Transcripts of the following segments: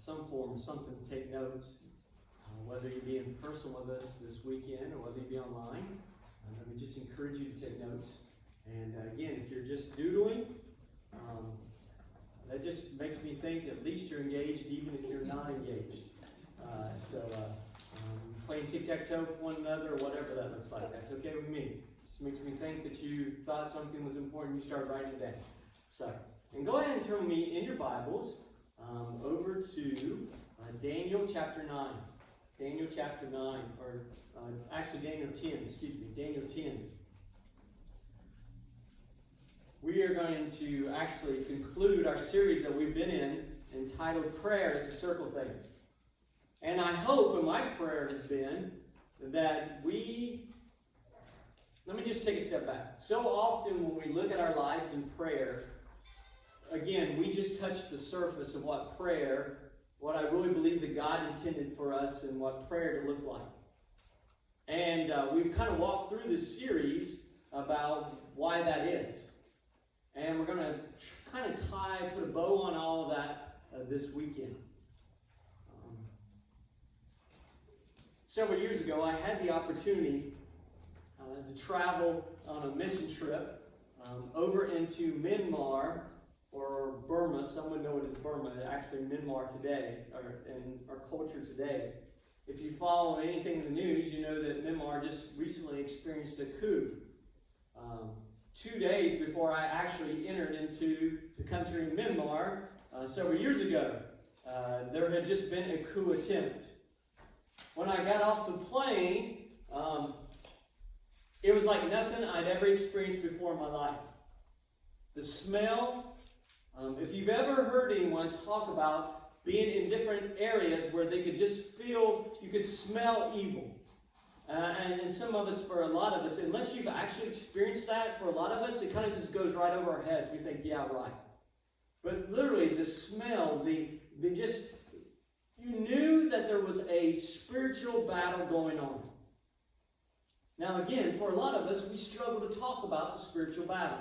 some form, something to take notes, whether you be in person with us this weekend or whether you be online. Let me just encourage you to take notes. And again, if you're just doodling, that just makes me think at least you're engaged even if you're not engaged. Playing tic-tac-toe with one another or whatever that looks like, that's okay with me. Just makes me think that you thought something was important, you start writing it down. So, and go ahead and turn with me in your Bibles over to Daniel chapter 9. Daniel chapter 9, or actually Daniel 10, Daniel 10. We are going to actually conclude our series that we've been in entitled Prayer, It's a Circle Thing. And I hope, and my prayer has been, that let me just take a step back. So often when we look at our lives in prayer, again, we just touch the surface of what I really believe that God intended for us and what prayer to look like. And we've kind of walked through this series about why that is. And we're going to kind of put a bow on all of that this weekend. Several years ago, I had the opportunity to travel on a mission trip over into Myanmar, or Burma. Some would know it as Burma, actually Myanmar today, or in our culture today. If you follow anything in the news, you know that Myanmar just recently experienced a coup. 2 days before I actually entered into the country of Myanmar, several years ago, there had just been a coup attempt. When I got off the plane, it was like nothing I'd ever experienced before in my life. The smell, if you've ever heard anyone talk about being in different areas where they could just feel, you could smell evil. And some of us, for a lot of us, unless you've actually experienced that, for a lot of us, it kind of just goes right over our heads. We think, yeah, right. But literally, the smell, you knew that there was a spiritual battle going on. Now again, for a lot of us, we struggle to talk about the spiritual battle.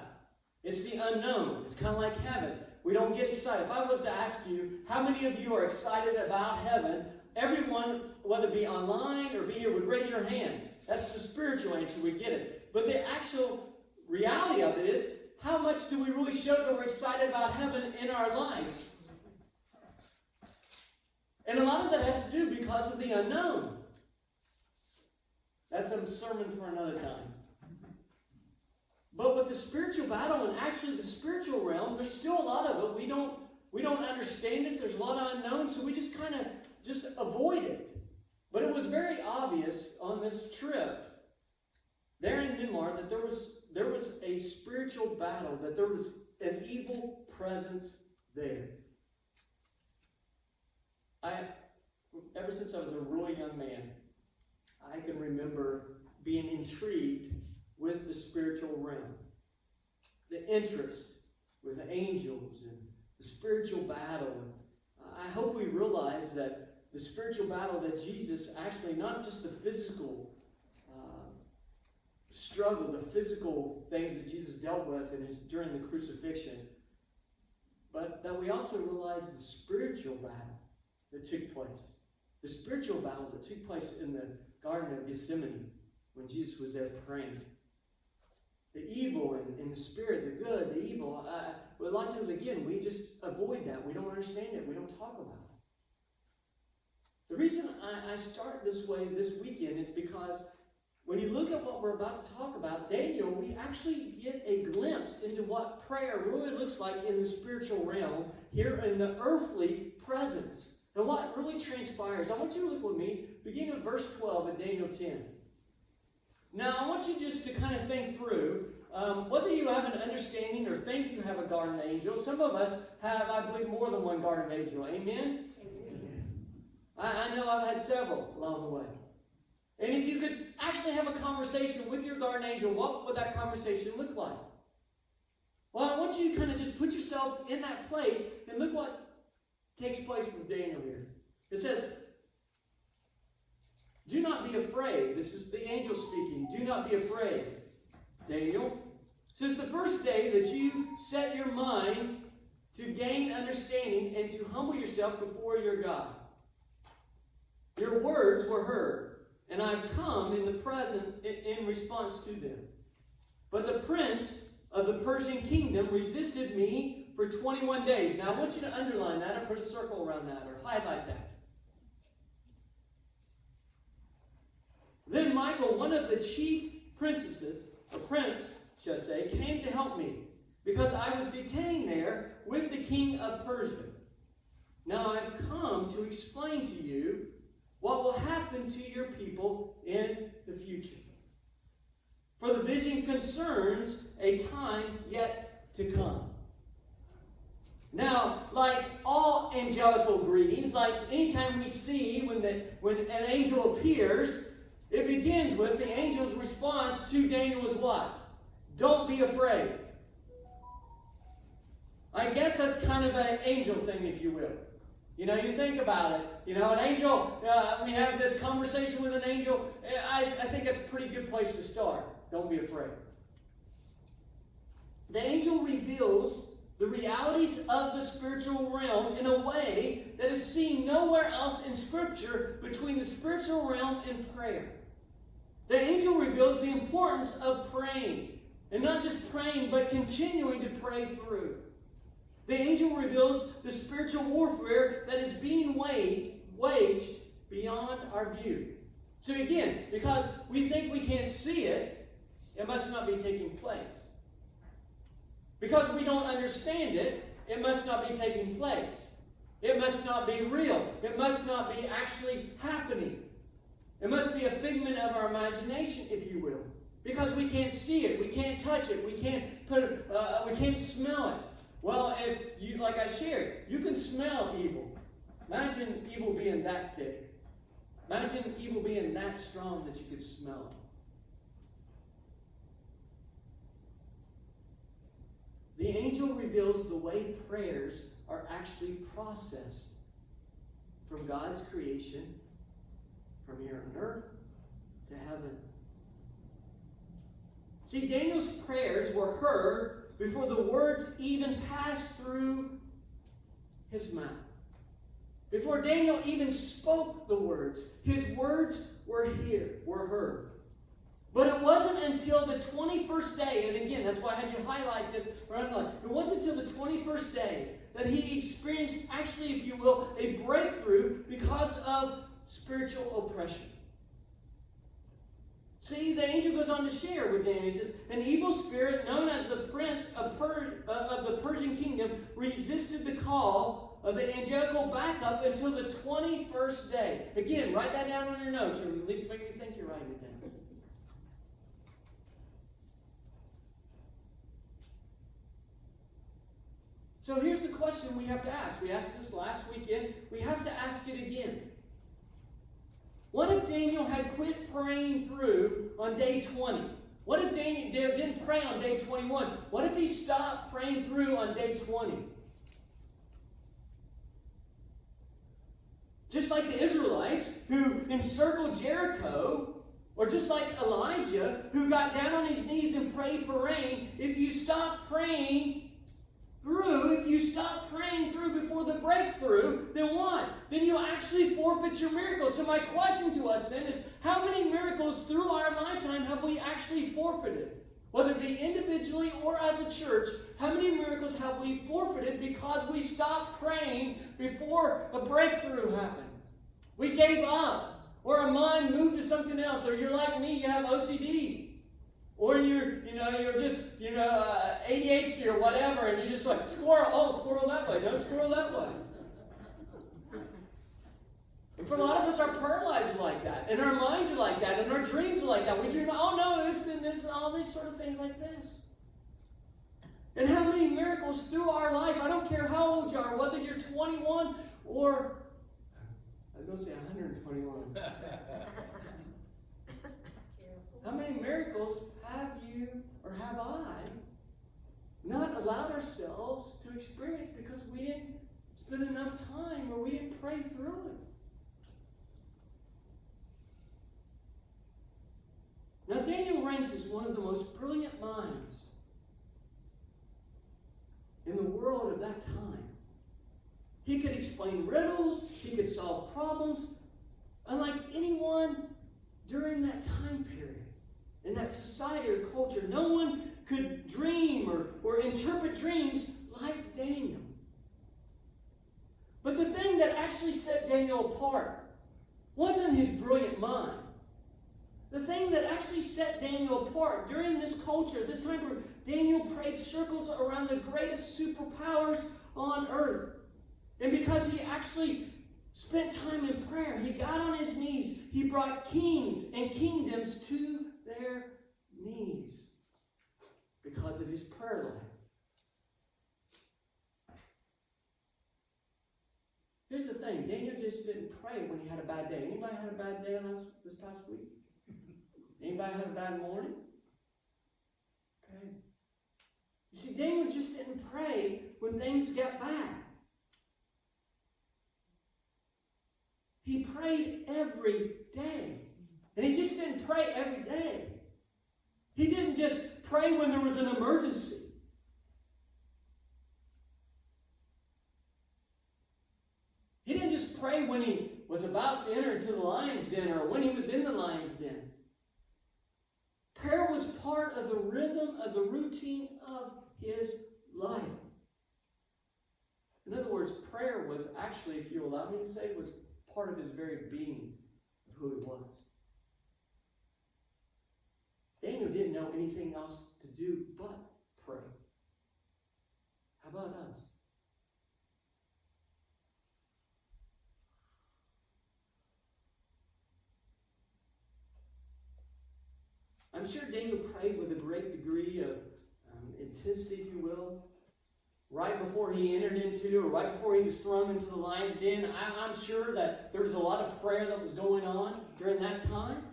It's the unknown. It's kind of like heaven. We don't get excited. If I was to ask you, how many of you are excited about heaven? Everyone, whether it be online or be here, would raise your hand. That's the spiritual answer. We get it. But the actual reality of it is, how much do we really show that we're excited about heaven in our life? And a lot of that has to do because of the unknown. That's a sermon for another time. But with the spiritual battle, and actually the spiritual realm, there's still a lot of it. We don't understand it. There's a lot of unknown, so we just kind of avoid it. But it was very obvious on this trip there in Myanmar that there was a spiritual battle, that there was an evil presence there. Ever since I was a really young man, I can remember being intrigued with the spiritual realm. The interest with the angels and the spiritual battle. I hope we realize that the spiritual battle that Jesus actually, not just the physical struggle, the physical things that Jesus dealt with during the crucifixion, but that we also realize the spiritual battle that took place. The spiritual battle that took place in the Garden of Gethsemane when Jesus was there praying. The evil and the spirit, the good, the evil. But a lot of times, again, we just avoid that. We don't understand it. We don't talk about it. The reason I start this way this weekend is because when you look at what we're about to talk about, Daniel, we actually get a glimpse into what prayer really looks like in the spiritual realm, here in the earthly presence. And what really transpires, I want you to look with me, beginning at verse 12 in Daniel 10. Now, I want you just to kind of think through, whether you have an understanding or think you have a guardian angel. Some of us have, I believe, more than one guardian angel. Amen? I know I've had several along the way. And if you could actually have a conversation with your guardian angel, what would that conversation look like? Well, I want you to kind of just put yourself in that place and look what takes place with Daniel here. It says, do not be afraid. This is the angel speaking. Do not be afraid, Daniel. Since the first day that you set your mind to gain understanding and to humble yourself before your God. Your words were heard, and I've come in the present in response to them. But the prince of the Persian kingdom resisted me for 21 days. Now I want you to underline that or put a circle around that or highlight that. Then Michael, one of the chief princesses, a prince, shall I say, came to help me, because I was detained there with the king of Persia. Now I've come to explain to you what will happen to your people in the future. For the vision concerns a time yet to come. Now, like all angelical greetings, like anytime we see when an angel appears, it begins with the angel's response to Daniel was what? Don't be afraid. I guess that's kind of an angel thing, if you will. You know, you think about it. You know, an angel, we have this conversation with an angel. I think that's a pretty good place to start. Don't be afraid. The angel reveals the realities of the spiritual realm in a way that is seen nowhere else in Scripture between the spiritual realm and prayer. The angel reveals the importance of praying. And not just praying, but continuing to pray through. The angel reveals the spiritual warfare that is being waged beyond our view. So again, because we think we can't see it, it must not be taking place. Because we don't understand it, it must not be taking place. It must not be real. It must not be actually happening. It must be a figment of our imagination, if you will. Because we can't see it, we can't touch it, we can't smell it. Well, if you, like I shared, you can smell evil. Imagine evil being that thick. Imagine evil being that strong that you could smell it. The angel reveals the way prayers are actually processed from God's creation, from here on earth to heaven. See, Daniel's prayers were heard before the words even passed through his mouth. Before Daniel even spoke the words, his words were heard. But it wasn't until the 21st day, and again, that's why I had you highlight this or underline. It wasn't until the 21st day that he experienced, actually, if you will, a breakthrough because of spiritual oppression. See, the angel goes on to share with Daniel. He says, an evil spirit known as the prince of the Persian kingdom resisted the call of the angelical backup until the 21st day. Again, write that down on your notes, or at least make me think you're writing it down. So here's the question we have to ask. We asked this last weekend. We have to ask it again. What if Daniel had quit praying through on day 20? What if Daniel didn't pray on day 21? What if he stopped praying through on day 20? Just like the Israelites who encircled Jericho, or just like Elijah who got down on his knees and prayed for rain, if you stop praying through before the breakthrough, then what? Then you'll actually forfeit your miracles. So my question to us then is, how many miracles through our lifetime have we actually forfeited? Whether it be individually or as a church, how many miracles have we forfeited because we stopped praying before a breakthrough happened? We gave up, or our mind moved to something else, or you're like me, you have OCD. Or you're just ADHD or whatever, and you're just like, squirrel that way, no squirrel that way. And for a lot of us, our prayer lives are like that, and our minds are like that, and our dreams are like that. We dream, this, and all these sort of things like this. And how many miracles through our life, I don't care how old you are, whether you're 21 or, I was going to say 121. How many miracles have you, or have I, not allowed ourselves to experience because we didn't spend enough time or we didn't pray through it? Now, Daniel ranks as one of the most brilliant minds in the world of that time. He could explain riddles. He could solve problems. Unlike anyone during that time period, in that society or culture, no one could dream or interpret dreams like Daniel. But the thing that actually set Daniel apart wasn't his brilliant mind. The thing that actually set Daniel apart during this culture, this time period, Daniel prayed circles around the greatest superpowers on earth. And because he actually spent time in prayer, he got on his knees, he brought kings and kingdoms to their knees because of his prayer life. Here's the thing, Daniel just didn't pray when he had a bad day. Anybody had a bad day this past week? Anybody had a bad morning? Okay. You see, Daniel just didn't pray when things got bad. He prayed every day. And he just didn't pray every day. He didn't just pray when there was an emergency. He didn't just pray when he was about to enter into the lion's den or when he was in the lion's den. Prayer was part of the rhythm, of the routine of his life. In other words, prayer was actually, if you allow me to say, was part of his very being of who he was. Daniel didn't know anything else to do but pray. How about us? I'm sure Daniel prayed with a great degree of intensity, if you will, right before he entered into, or right before he was thrown into the lion's den. I'm sure that there was a lot of prayer that was going on during that time.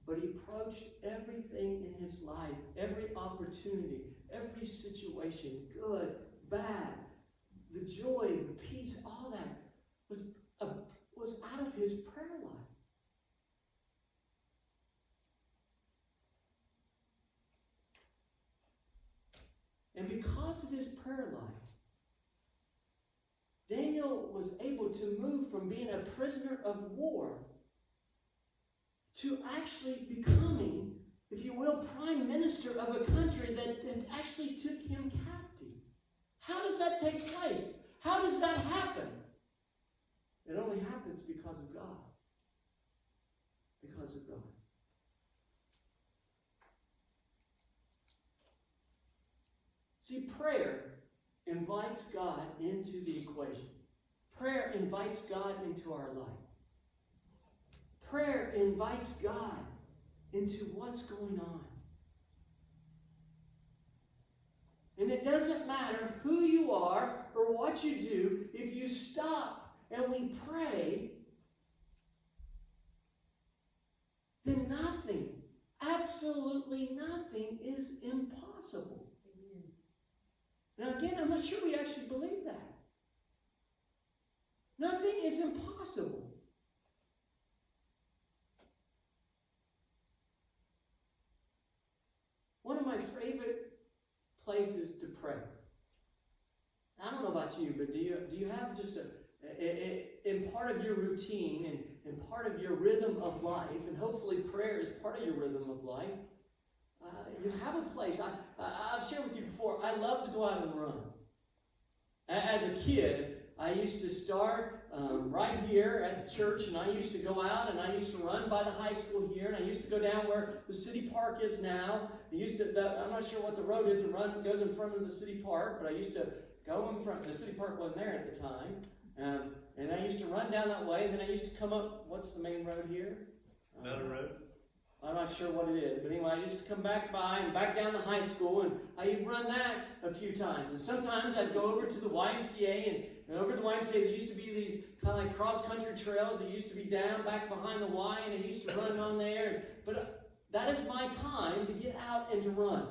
But he approached everything in his life, every opportunity, every situation, good, bad, the joy, the peace, all that was out of his prayer life. And because of his prayer life, Daniel was able to move from being a prisoner of war to actually becoming, if you will, prime minister of a country that actually took him captive. How does that take place? How does that happen? It only happens because of God. Because of God. See, prayer invites God into the equation. Prayer invites God into our life. Prayer invites God into what's going on. And it doesn't matter who you are or what you do, if you stop and we pray, then nothing, absolutely nothing is impossible. Now again, I'm not sure we actually believe that. Nothing is impossible. One of my favorite places to pray. I don't know about you, but do you have just in part of your routine and part of your rhythm of life, and hopefully prayer is part of your rhythm of life, you have a place. I've shared with you before, I love to go out and run. As a kid, I used to start right here at the church, and I used to go out and I used to run by the high school here, and I used to go down where the city park is now. I'm not sure what the road is that goes in front of the city park, but I used to go in front. The city park wasn't there at the time. And I used to run down that way, and then I used to come up, what's the main road here? Meadow Road? I'm not sure what it is, but anyway, I used to come back by and back down to high school, and I'd run that a few times. And sometimes I'd go over to the YMCA, and over at the YMCA there used to be these kind of like cross-country trails that used to be down back behind the Y, and I used to run on there. But that is my time to get out and to run.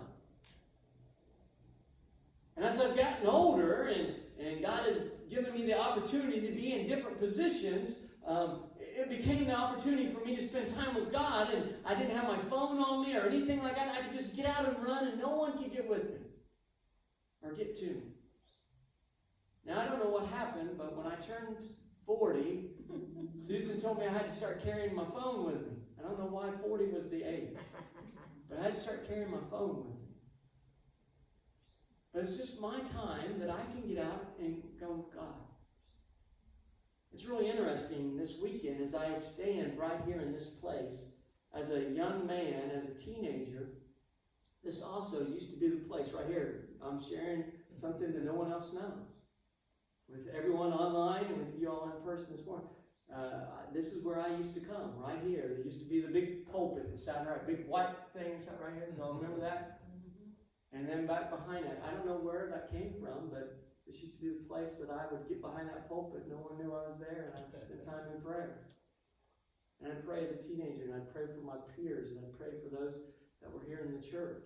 And as I've gotten older, and God has given me the opportunity to be in different positions, it became the opportunity for me to spend time with God, and I didn't have my phone on me or anything like that. I could just get out and run, and no one could get with me or get to me. Now, I don't know what happened, but when I turned 40, Susan told me I had to start carrying my phone with me. I don't know why 40 was the age, but I had to start carrying my phone with me. But it's just my time that I can get out and go with God. It's really interesting this weekend as I stand right here in this place as a young man, as a teenager. This also used to be the place right here. I'm sharing something that no one else knows. With everyone online and with you all in person this morning. This is where I used to come, right here. There used to be the big pulpit that sat right, big white thing sat right here. Y'all remember that? And then back behind it, I don't know where that came from, but this used to be the place that I would get behind that pulpit. No one knew I was there, and I'd spend time in prayer. And I'd pray as a teenager, and I'd pray for my peers, and I'd pray for those that were here in the church.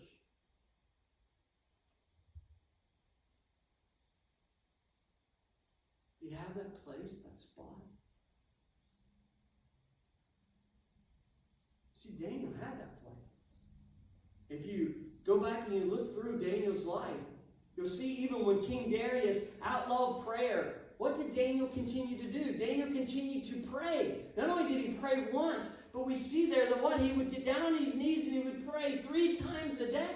Do you have that place, that spot? See, Daniel had that place. If you go back and you look through Daniel's life, you'll see even when King Darius outlawed prayer, what did Daniel continue to do? Daniel continued to pray. Not only did he pray once, but we see there that what? He would get down on his knees and he would pray 3 times a day.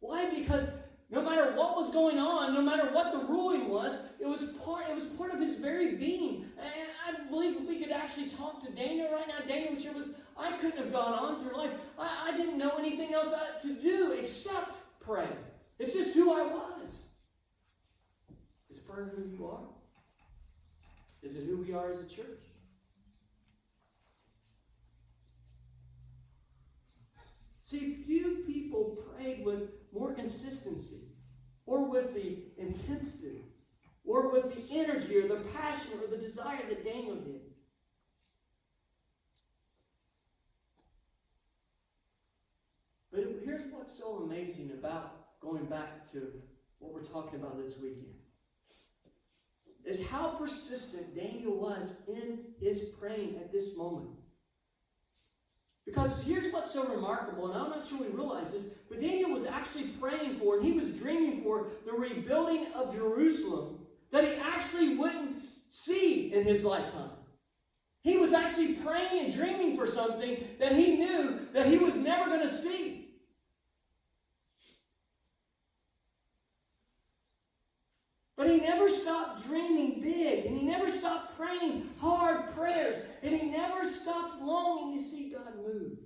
Why? Because no matter what was going on, no matter what the ruling was, it was part of his very being. And I believe if we could actually talk to Daniel right now, Daniel would share with us, I couldn't have gone on through life. I didn't know anything else to do except pray. It's just who I was. Is prayer who you are? Is it who we are as a church? See, few people prayed with more consistency, or with the intensity, or with the energy, or the passion, or the desire that Daniel did. But here's what's so amazing about going back to what we're talking about this weekend, is how persistent Daniel was in his praying at this moment. Because here's what's so remarkable, and I'm not sure we realize this, but Daniel was actually praying for, and he was dreaming for, the rebuilding of Jerusalem that he actually wouldn't see in his lifetime. He was actually praying and dreaming for something that he knew that he was never going to see. But he never stopped dreaming big, and he never stopped praying hard prayers, and he never stopped longing to see God move.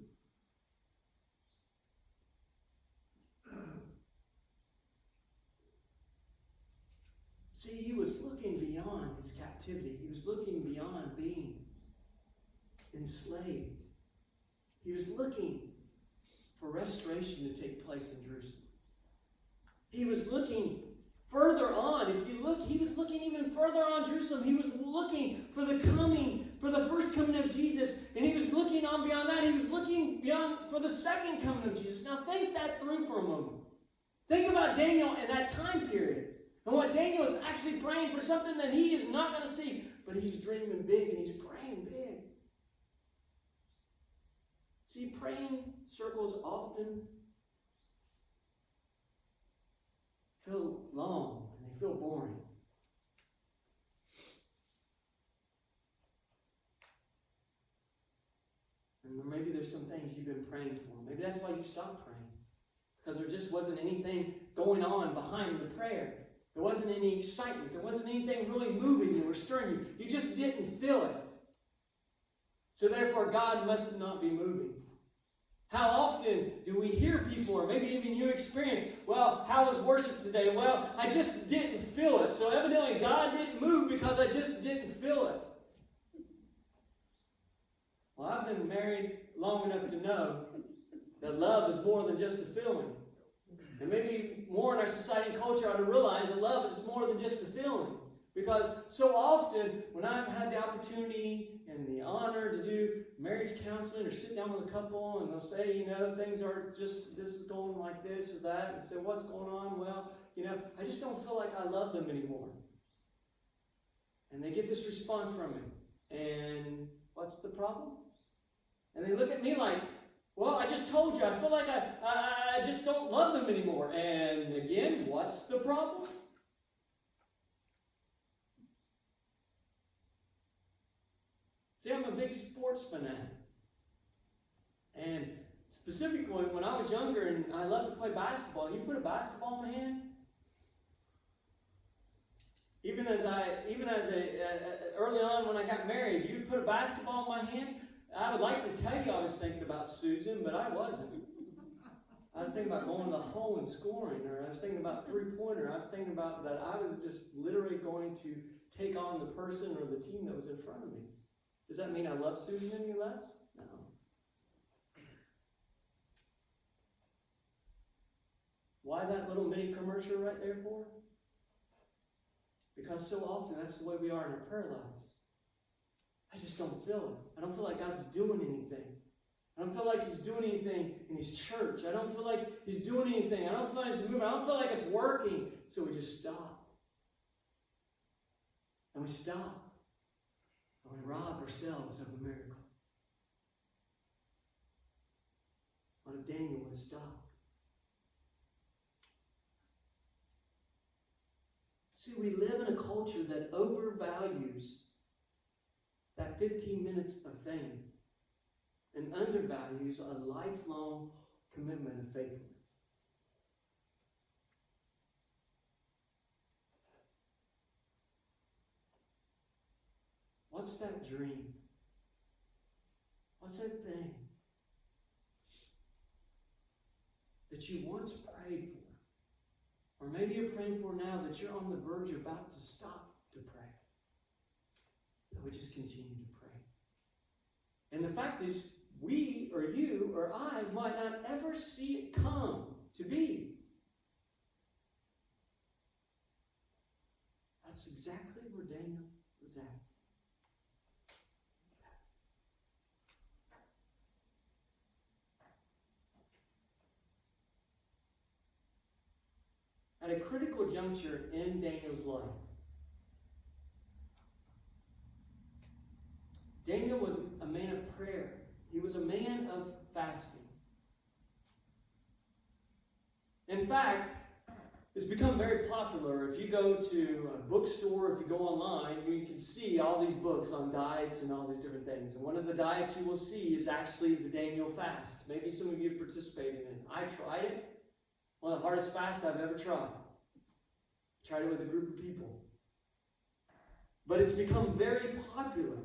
See, he was looking beyond his captivity. He was looking beyond being enslaved. He was looking for restoration to take place in Jerusalem. He was looking further on. If you look, he was looking even further on Jerusalem. He was looking for the first coming of Jesus, and he was looking on beyond that. He was looking beyond for the second coming of Jesus. Now think that through for a moment. Think about Daniel in that time period, and what Daniel is actually praying for, something that he is not going to see, but he's dreaming big and he's praying big. See, praying circles often feel long and they feel boring. And maybe there's some things you've been praying for. Maybe that's why you stopped praying. Because there just wasn't anything going on behind the prayer. There wasn't any excitement. There wasn't anything really moving you or stirring you. You just didn't feel it. So therefore, God must not be moving. How often do we hear people, or maybe even you experience, well, how was worship today? Well, I just didn't feel it. So evidently God didn't move because I just didn't feel it. Well, I've been married long enough to know that love is more than just a feeling. And maybe more in our society and culture ought to realize that love is more than just a feeling. Because so often, when I've had the opportunity and the honor to do marriage counseling or sit down with a couple and they'll say, things are just, this is going like this or that, and say, what's going on? Well, I just don't feel like I love them anymore. And they get this response from me. And what's the problem? And they look at me like, well, I just told you, I feel like I just don't love them anymore. And again, what's the problem? See, I'm a big sports fanatic. And specifically, when I was younger and I loved to play basketball, you put a basketball in my hand, even as early on when I got married, you put a basketball in my hand, I would like to tell you I was thinking about Susan, but I wasn't. I was thinking about going to the hole and scoring, or I was thinking about three-pointer. I was thinking about that I was just literally going to take on the person or the team that was in front of me. Does that mean I love Susan any less? No. Why that little mini commercial right there for? Because so often that's the way we are in our prayer lives. I just don't feel it. I don't feel like God's doing anything. I don't feel like He's doing anything in His church. I don't feel like He's doing anything. I don't feel like He's moving. I don't feel like it's working. So we just stop. And we stop. And we rob ourselves of a miracle. What if Daniel would have stopped? See, we live in a culture that overvalues that 15 minutes of fame and undervalues a lifelong commitment of faithfulness. What's that dream? What's that thing that you once prayed for? Or maybe you're praying for now that you're on the verge of about to stop to pray. That we just continue to pray. And the fact is, we or you or I might not ever see it come to be. That's exactly where Daniel was at. At a critical juncture in Daniel's life, Daniel was a man of prayer. He was a man of fasting. In fact, it's become very popular. If you go to a bookstore, if you go online, you can see all these books on diets and all these different things. And one of the diets you will see is actually the Daniel fast. Maybe some of you have participated in it. I tried it. One of the hardest fasts I've ever tried. Tried it with a group of people. But it's become very popular.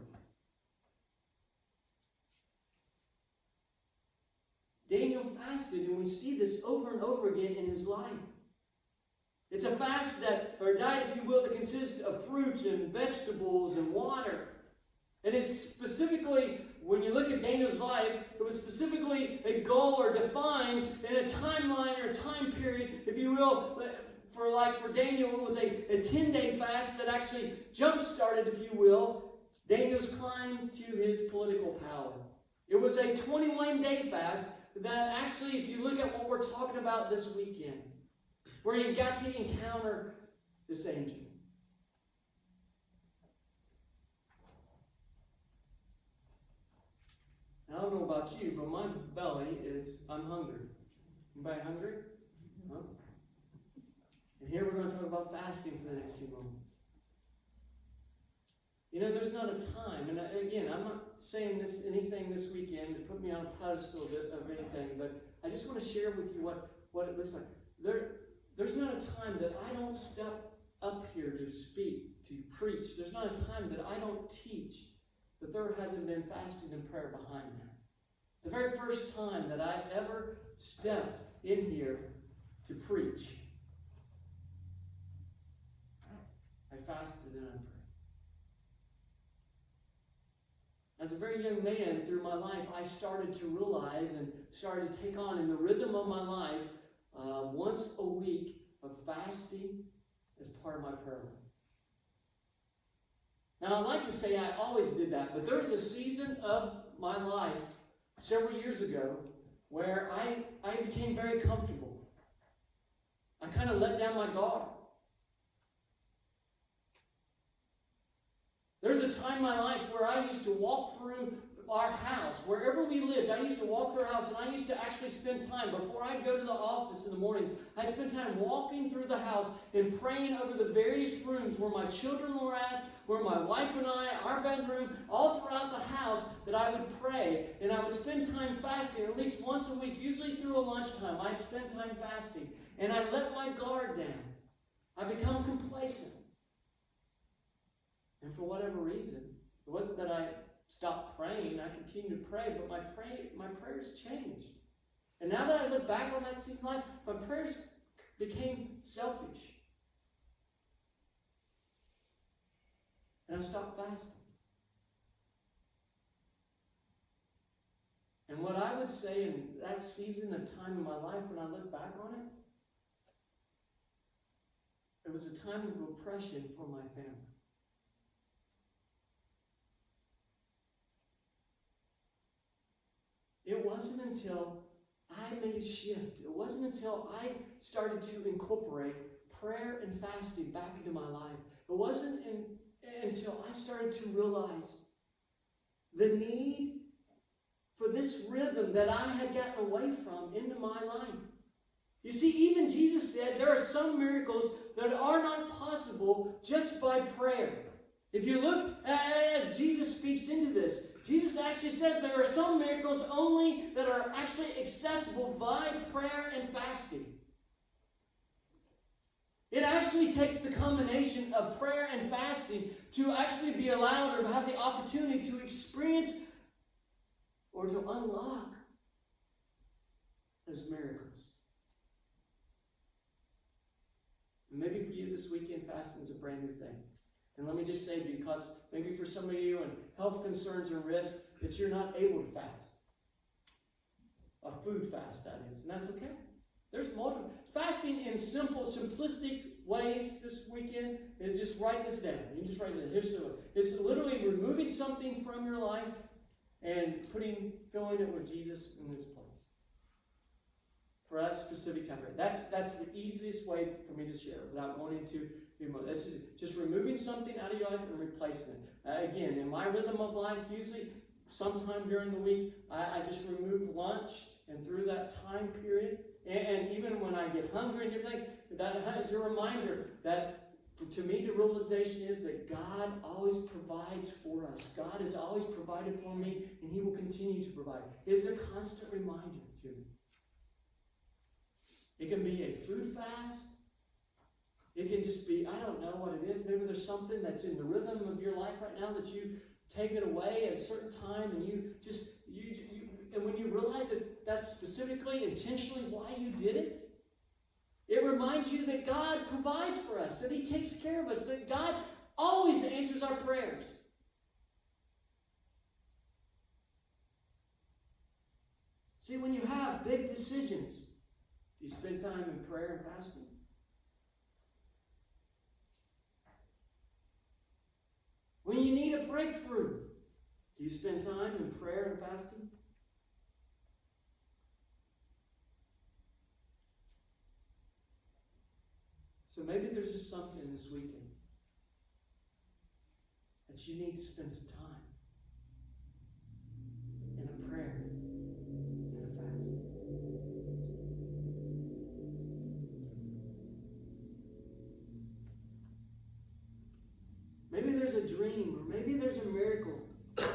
Daniel fasted, and we see this over and over again in his life. It's a fast or a diet, if you will, that consists of fruits and vegetables and water. And it's specifically, when you look at Daniel's life, it was specifically a goal or defined in a timeline or time period, if you will. For Daniel, it was a 10-day fast that actually jump-started, if you will, Daniel's climb to his political power. It was a 21-day fast that actually, if you look at what we're talking about this weekend, where he got to encounter this angel. Now, I don't know about you, but my belly I'm hungry. Anybody hungry? Huh? And here we're going to talk about fasting for the next few moments. You know, there's not a time, and again, I'm not saying anything this weekend to put me on a pedestal of anything, but I just want to share with you what it looks like. There's not a time that I don't step up here to speak, to preach. There's not a time that I don't teach that there hasn't been fasting and prayer behind that. The very first time that I ever stepped in here to preach, I fasted and I prayed. As a very young man through my life, I started to realize and started to take on in the rhythm of my life once a week of fasting as part of my prayer life. Now, I'd like to say I always did that, but there was a season of my life several years ago where I became very comfortable. I kind of let down my guard. There's a time in my life where I used to walk through our house, wherever we lived. I used to walk through our house, and I used to actually spend time, before I'd go to the office in the mornings, I'd spend time walking through the house and praying over the various rooms where my children were at, where my wife and I, our bedroom, all throughout the house, that I would pray. And I would spend time fasting at least once a week, usually through a lunchtime. I'd spend time fasting. And I let my guard down. I become complacent. And for whatever reason, it wasn't that I stopped praying. I continued to pray, but my prayers changed. And now that I look back on that season of life, my prayers became selfish. And I stopped fasting. And what I would say in that season of time in my life, when I look back on it, it was a time of oppression for my family. It wasn't until I made a shift, it wasn't until I started to incorporate prayer and fasting back into my life, it wasn't until I started to realize the need for this rhythm that I had gotten away from into my life. You see, even Jesus said there are some miracles that are not possible just by prayer. If you look as Jesus speaks into this, Jesus actually says there are some miracles only that are actually accessible by prayer and fasting. It actually takes the combination of prayer and fasting to actually be allowed or have the opportunity to experience or to unlock those miracles. And maybe for you this weekend, fasting is a brand new thing. And let me just say, because maybe for some of you and health concerns and risks, that you're not able to fast. A food fast, that is. And that's okay. There's multiple. Fasting in simple, simplistic ways this weekend is just write this down. You just write it down. It's literally removing something from your life and filling it with Jesus in its place. For that specific time period. That's the easiest way for me to share without wanting to be more. That's just removing something out of your life and replacing it. Again, in my rhythm of life, usually sometime during the week, I just remove lunch, and through that time period, and even when I get hungry and everything, that is a reminder that to me the realization is that God always provides for us. God has always provided for me, and He will continue to provide. It is a constant reminder to me. It can be a food fast. It can just be, I don't know what it is. Maybe there's something that's in the rhythm of your life right now that you take it away at a certain time, and and when you realize that that's specifically, intentionally why you did it, it reminds you that God provides for us, that He takes care of us, that God always answers our prayers. See, when you have big decisions, do you spend time in prayer and fasting? When you need a breakthrough, do you spend time in prayer and fasting? So maybe there's just something this weekend that you need to spend some time in a prayer and a fast. Maybe there's a dream, or maybe there's a miracle.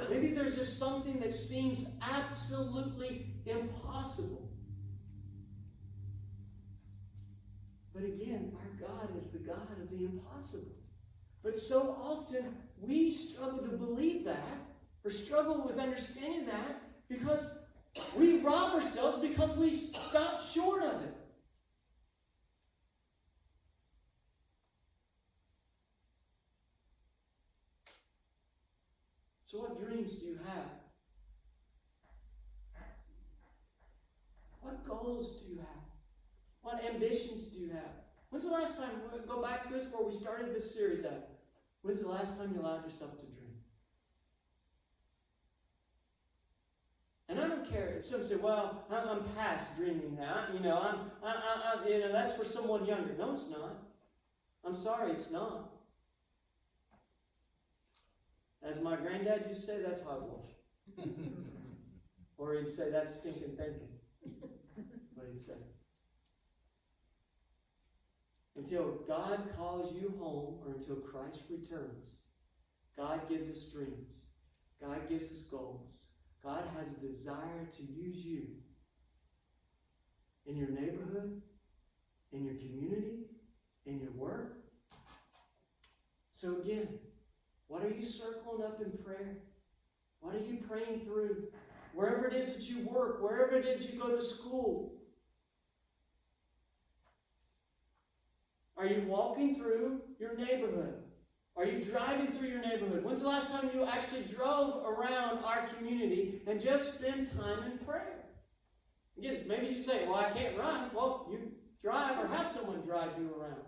Maybe there's just something that seems absolutely impossible. But again, our God is the God of the impossible. But so often we struggle to believe that, or struggle with understanding that, because we rob ourselves because we stop short of it. So what dreams do you have? What goals do you have? What ambitions do you have? When's the last time, go back to this where we started this series at. When's the last time you allowed yourself to dream? And I don't care if some say, well, I'm past dreaming now. That's for someone younger. No, it's not. I'm sorry, it's not. As my granddad used to say, that's hogwash. Or he'd say, that's stinking thinking. What he'd say. Until God calls you home, or until Christ returns, God gives us dreams. God gives us goals. God has a desire to use you in your neighborhood, in your community, in your work. So again, what are you circling up in prayer? What are you praying through? Wherever it is that you work, wherever it is you go to school. Are you walking through your neighborhood? Are you driving through your neighborhood? When's the last time you actually drove around our community and just spent time in prayer? Again, maybe you say, well, I can't run. Well, you drive or have someone drive you around.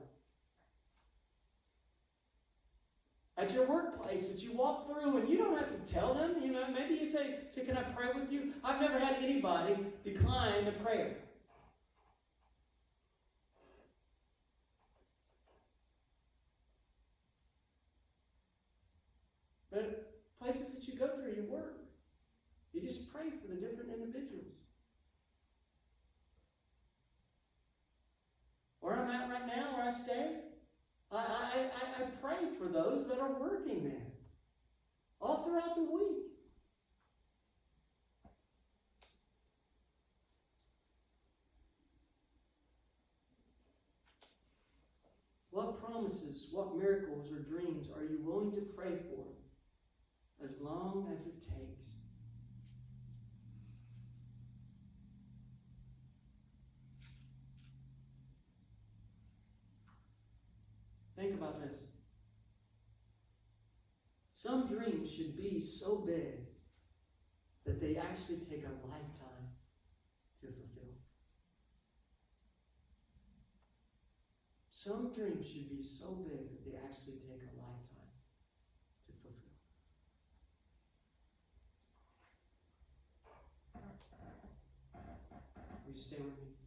At your workplace that you walk through and you don't have to tell them, maybe you say, can I pray with you? I've never had anybody decline a prayer. But places that you go through, your work, you just pray for the different individuals. Where I'm at right now, where I stay, I pray for those that are working there all throughout the week. What promises, what miracles or dreams are you willing to pray for as long as it takes? Think about this. Some dreams should be so big that they actually take a lifetime to fulfill. Some dreams should be so big that they actually take a lifetime to fulfill. Will you stay with me?